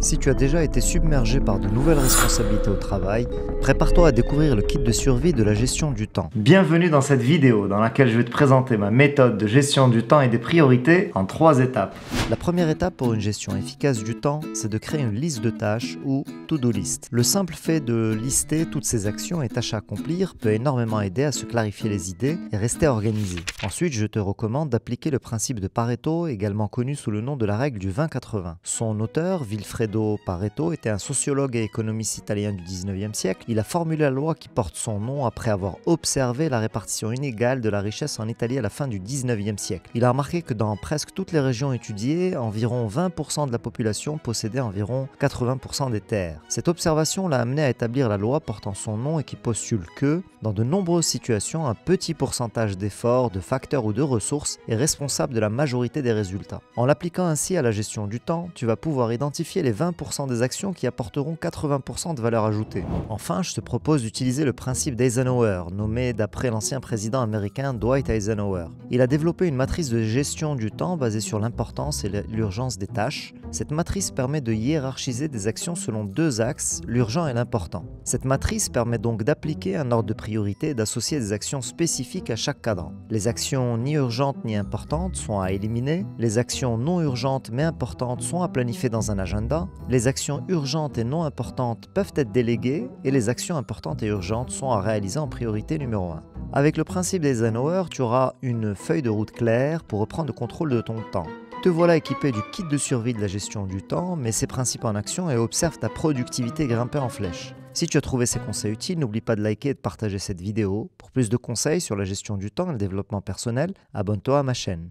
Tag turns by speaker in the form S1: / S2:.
S1: Si tu as déjà été submergé par de nouvelles responsabilités au travail, prépare-toi à découvrir le kit de survie de la gestion du temps. Bienvenue dans cette vidéo dans laquelle je vais te présenter ma méthode de gestion du temps et des priorités en 3 étapes. La première étape pour une gestion efficace du temps, c'est de créer une liste de tâches ou to-do list. Le simple fait de lister toutes ces actions et tâches à accomplir peut énormément aider à se clarifier les idées et rester organisé. Ensuite, je te recommande d'appliquer le principe de Pareto, également connu sous le nom de la règle du 20-80. Son auteur, Vilfredo Pareto, était un sociologue et économiste italien du 19e siècle. Il a formulé la loi qui porte son nom après avoir observé la répartition inégale de la richesse en Italie à la fin du 19e siècle. Il a remarqué que dans presque toutes les régions étudiées, environ 20% de la population possédait environ 80% des terres. Cette observation l'a amené à établir la loi portant son nom et qui postule que, dans de nombreuses situations, un petit pourcentage d'efforts, de facteurs ou de ressources est responsable de la majorité des résultats. En l'appliquant ainsi à la gestion du temps, tu vas pouvoir identifier les 20% des actions qui apporteront 80% de valeur ajoutée. Enfin, je te propose d'utiliser le principe d'Eisenhower, nommé d'après l'ancien président américain Dwight Eisenhower. Il a développé une matrice de gestion du temps basée sur l'importance et l'urgence des tâches. Cette matrice permet de hiérarchiser des actions selon deux axes, l'urgent et l'important. Cette matrice permet donc d'appliquer un ordre de priorité et d'associer des actions spécifiques à chaque cadran. Les actions ni urgentes ni importantes sont à éliminer, les actions non urgentes mais importantes sont à planifier dans un agenda, les actions urgentes et non importantes peuvent être déléguées et les actions importantes et urgentes sont à réaliser en priorité numéro 1. Avec le principe d'Eisenhower, tu auras une feuille de route claire pour reprendre le contrôle de ton temps. Te voilà équipé du kit de survie de la gestion du temps, mets ces principes en action et observe ta productivité grimper en flèche. Si tu as trouvé ces conseils utiles, n'oublie pas de liker et de partager cette vidéo. Pour plus de conseils sur la gestion du temps et le développement personnel, abonne-toi à ma chaîne.